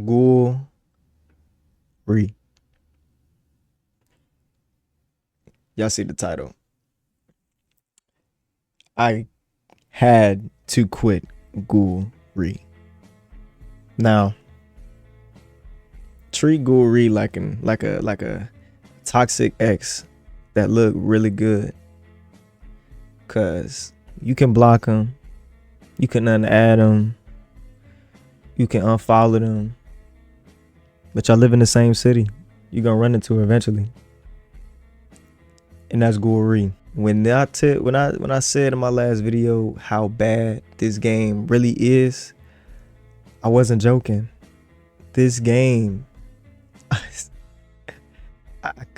Ghoul Re. Y'all see the title. I had to quit Ghoul Re. Now, treat Ghoul Re like a toxic ex that look really good. Cause you can block them, you can unadd them, you can unfollow them, but y'all live in the same city. You're gonna run into her eventually. And that's Ghoul Re. When I said in my last video how bad this game really is, I wasn't joking. This game,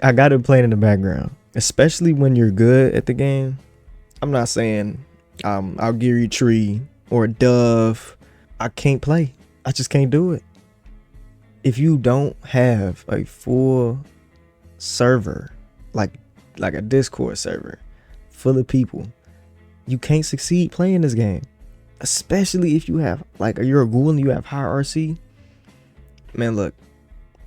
I got it playing in the background, especially when you're good at the game. I'm not saying I'll give you Tree or Dove. I can't play. I just can't do it. If you don't have a full server, like a Discord server full of people, you can't succeed playing this game. Especially if you have you're a ghoul and you have high RC. Man, look,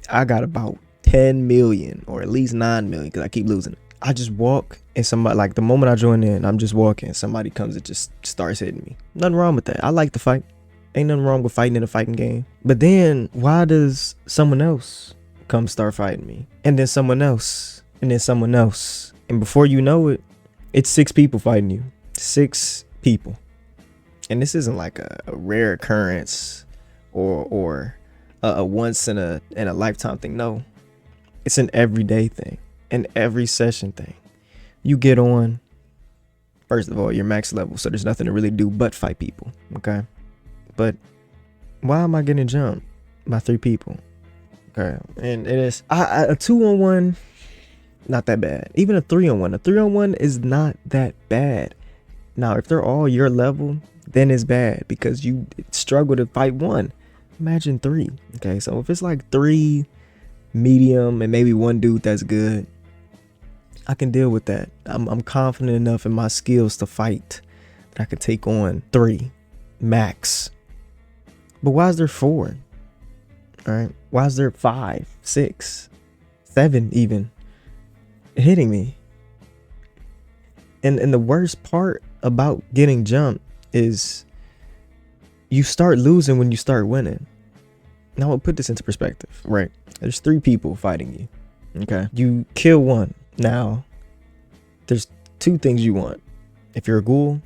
I got about 10 million or at least 9 million because I keep losing it. I just walk and somebody, like the moment I join in, I'm just walking, somebody comes and just starts hitting me. Nothing wrong with that. I like to fight. Ain't nothing wrong with fighting in a fighting game. But then why does someone else come start fighting me? And then someone else, and then someone else. And before you know it, it's 6 people fighting you. 6 people. And this isn't like a rare occurrence or a once in a lifetime thing. No, it's an everyday thing, an every session thing. You get on, first of all, you're max level, so there's nothing to really do but fight people. Okay, but why am I getting jumped by 3 people? Okay, and it is a 2-on-1, not that bad. Even a 3-on-1, a 3-on-1 is not that bad. Now, if they're all your level, then it's bad because you struggle to fight 1. Imagine 3. Okay, so if it's like 3 medium and maybe 1 dude that's good, I can deal with that. I'm confident enough in my skills to fight that I could take on 3 max. But why is there 4? All right, why is there 5, 6, 7 even hitting me? And the worst part about getting jumped is you start losing when you start winning. Now I'll put this into perspective, right? There's 3 people fighting you. Okay, you kill 1. Now there's 2 things you want. If you're a ghoul,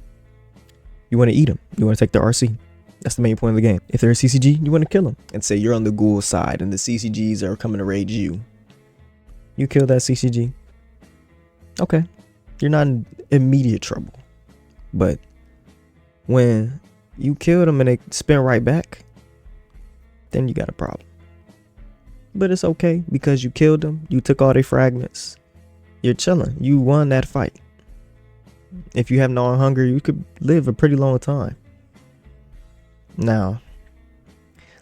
you want to eat them. You want to take their RC. That's the main point of the game. If they're a CCG, you want to kill them. And say you're on the ghoul side and the CCGs are coming to raid you. You kill that CCG. Okay, you're not in immediate trouble. But when you kill them and they spin right back, then you got a problem. But it's okay because you killed them. You took all their fragments. You're chilling. You won that fight. If you have no hunger, you could live a pretty long time. Now,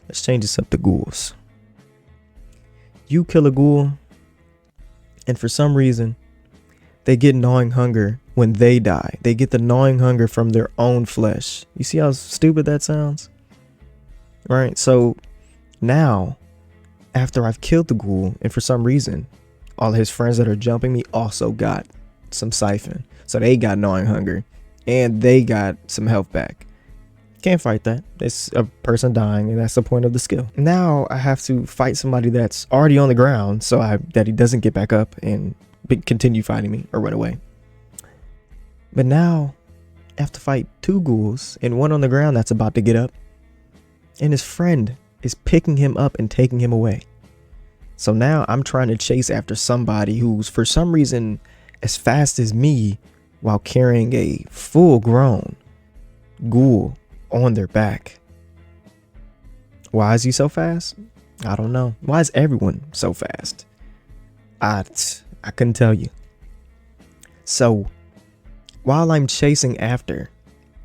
let's change this up to ghouls. You kill a ghoul, and for some reason, they get gnawing hunger when they die. They get the gnawing hunger from their own flesh. You see how stupid that sounds? Right? So now, after I've killed the ghoul, and for some reason, all his friends that are jumping me also got some siphon. So they got gnawing hunger, and they got some health back. Can't fight that. It's a person dying, and that's the point of the skill. Now I have to fight somebody that's already on the ground, so that he doesn't get back up and continue fighting me or run away. But now I have to fight 2 ghouls and 1 on the ground that's about to get up, and his friend is picking him up and taking him away. So now I'm trying to chase after somebody who's for some reason as fast as me while carrying a full-grown ghoul on their back. Why is he so fast? I don't know. Why is everyone so fast? I couldn't tell you. So while I'm chasing after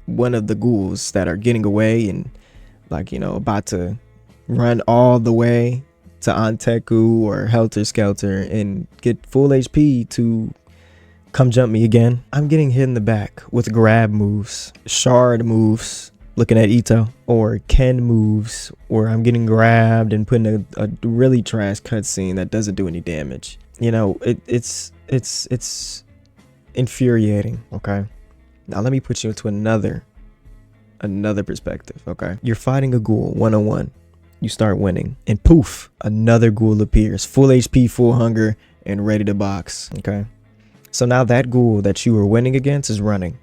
one of the ghouls that are getting away and about to run all the way to Anteku or Helter Skelter and get full HP to come jump me again, I'm getting hit in the back with grab moves, shard moves, looking at Ito, or Ken moves, or I'm getting grabbed and put in a really trash cutscene that doesn't do any damage. You know, it's infuriating. Okay, now let me put you into another perspective. Okay, you're fighting a ghoul 1-on-1. You start winning, and poof, another ghoul appears, full HP, full hunger, and ready to box. Okay, so now that ghoul that you were winning against is running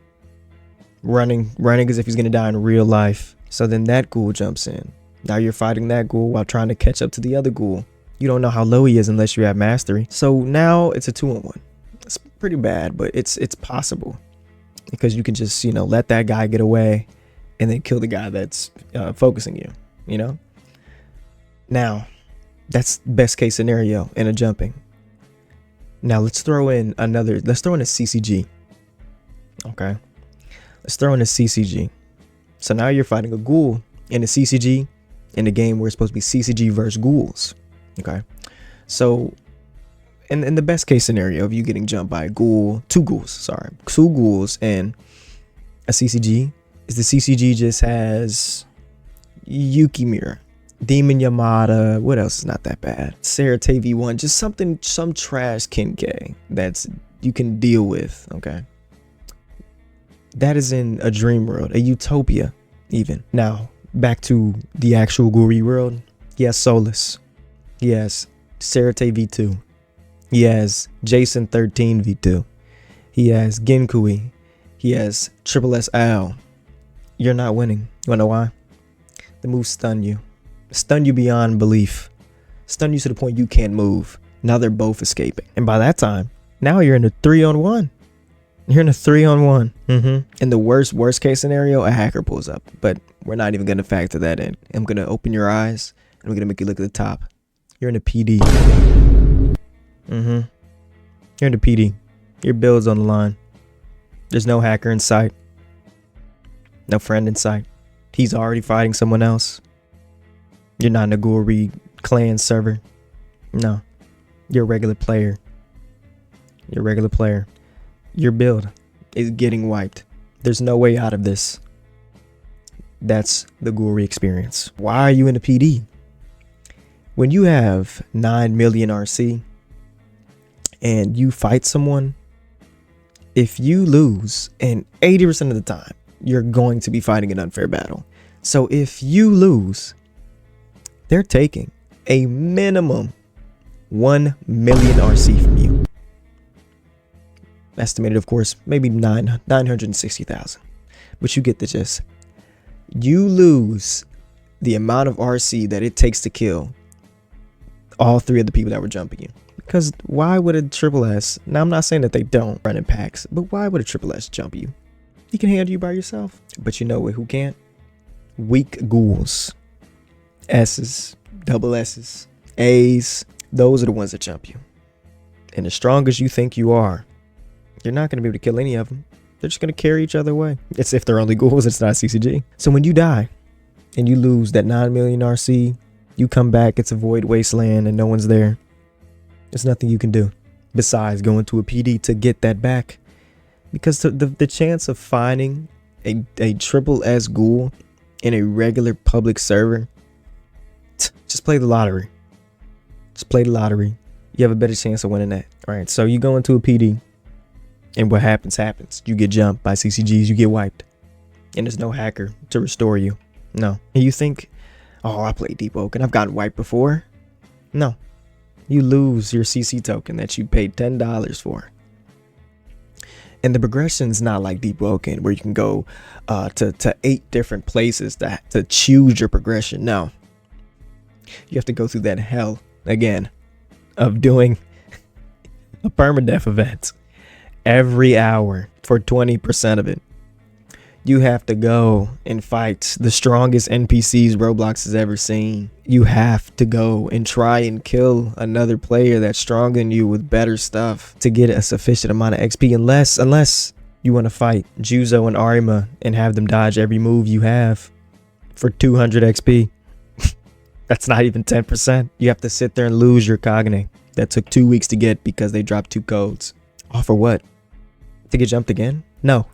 as if he's gonna die in real life. So then that ghoul jumps in. Now you're fighting that ghoul while trying to catch up to the other ghoul. You don't know how low he is unless you have mastery. So now it's a 2-on-1. It's pretty bad, but it's possible, because you can just, you know, let that guy get away and then kill the guy that's focusing you, you know. Now that's best case scenario in a jumping. Now let's throw in a CCG. Okay, let's throw in a CCG. So now you're fighting a ghoul in a CCG in a game where it's supposed to be CCG versus ghouls. Okay, so in the best case scenario of you getting jumped by two ghouls and a CCG, is the CCG just has Yukimura, Demon Yamada, what else is not that bad? Sarah V1, just some trash Kenkei that's you can deal with. Okay, that is in a dream world, a utopia even. Now back to the actual Ghoul Re world. He has Solus, he has Sarah V2, he has Jason 13 V2, he has Genkui, he has Triple S Al. You're not winning. You wanna know why? The moves stun you beyond belief, stun you to the point you can't move. Now they're both escaping, and by that time, now you're in a 3-on-1. You're in a 3-on-1. In the worst case scenario, a hacker pulls up, but we're not even gonna factor that in. I'm gonna open your eyes and we're gonna make you look at the top. You're in a PD. You're in a PD. Your build's on the line. There's no hacker in sight, no friend in sight. He's already fighting someone else. You're not in a Ghoul Re clan server. No, you're a regular player. Your build is getting wiped. There's no way out of this. That's the Ghoul Re experience. Why are you in a PD? When you have 9 million RC and you fight someone, if you lose, and 80% of the time, you're going to be fighting an unfair battle. So if you lose, they're taking a minimum 1 million RC from you. Estimated, of course, maybe 960,000. But you get the gist. You lose the amount of RC that it takes to kill all 3 of the people that were jumping you. Because why would a Triple S, now I'm not saying that they don't run in packs, but why would a Triple S jump you? He can handle you by yourself. But you know what, who can't? Weak ghouls. S's, double S's, A's, those are the ones that jump you. And as strong as you think you are, you're not going to be able to kill any of them. They're just going to carry each other away. It's if they're only ghouls, it's not CCG. So when you die and you lose that 9 million RC, you come back, it's a void wasteland and no one's there. There's nothing you can do besides going to a PD to get that back. Because the chance of finding a Triple S ghoul in a regular public server, just play the lottery. Just play the lottery. You have a better chance of winning that. All right, so you go into a PD, and what happens. You get jumped by CCGs, you get wiped. And there's no hacker to restore you. No. And you think, oh, I played Deep Oak and I've gotten wiped before. No. You lose your CC token that you paid $10 for. And the progression's not like Deep Woken where you can go to 8 different places to choose your progression. No. You have to go through that hell again of doing a permadeath event every hour for 20% of it. You have to go and fight the strongest NPCs Roblox has ever seen. You have to go and try and kill another player that's stronger than you with better stuff to get a sufficient amount of XP. Unless you want to fight Juzo and Arima and have them dodge every move you have for 200 XP. That's not even 10%. You have to sit there and lose your Cognate that took 2 weeks to get because they dropped 2 codes. All for what? To get jumped again? No.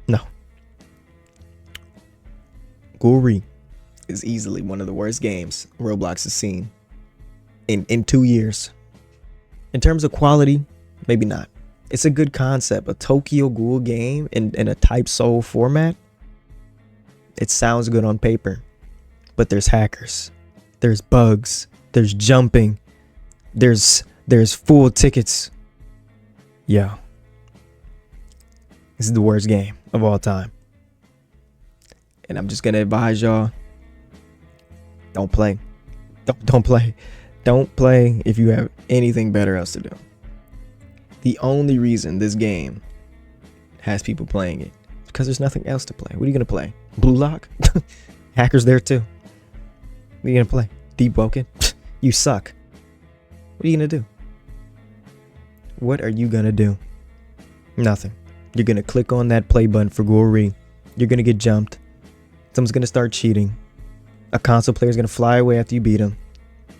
No. Ghoul Re is easily one of the worst games Roblox has seen in 2 years. In terms of quality, maybe not. It's a good concept, a Tokyo Ghoul game in a Type Soul format. It sounds good on paper, but there's hackers, there's bugs, there's jumping, there's full tickets. Yeah, this is the worst game of all time. And I'm just gonna advise y'all, don't play. Don't play. Don't play if you have anything better else to do. The only reason this game has people playing it is because there's nothing else to play. What are you gonna play? Blue Lock? Hackers there too. What are you gonna play? Deep Woken? You suck. What are you gonna do? What are you gonna do? Nothing. You're gonna click on that play button for Ghoul Re. You're gonna get jumped. Someone's gonna start cheating. A console player's gonna fly away after you beat him.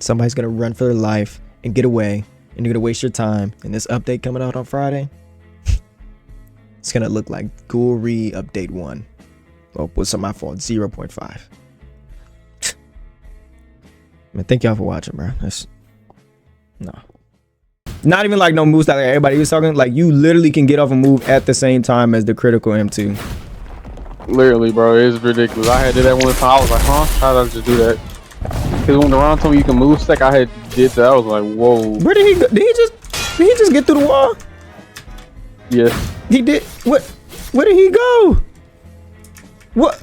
Somebody's gonna run for their life and get away, and you're gonna waste your time. And this update coming out on Friday, it's gonna look like Ghoul Re update 1. Oh, what's my fault? 0.5. Man, thank y'all for watching, bro. That's no. Not even like no moves that like everybody was talking. Like you literally can get off a move at the same time as the critical M2. Literally, bro, it's ridiculous. I had did that one time. I was like, huh? How did I just do that? Because when the round told me you can move stack, I had did that. I was like, whoa. Where did he go? Did he just get through the wall? Yes. He did. What? Where did he go? What?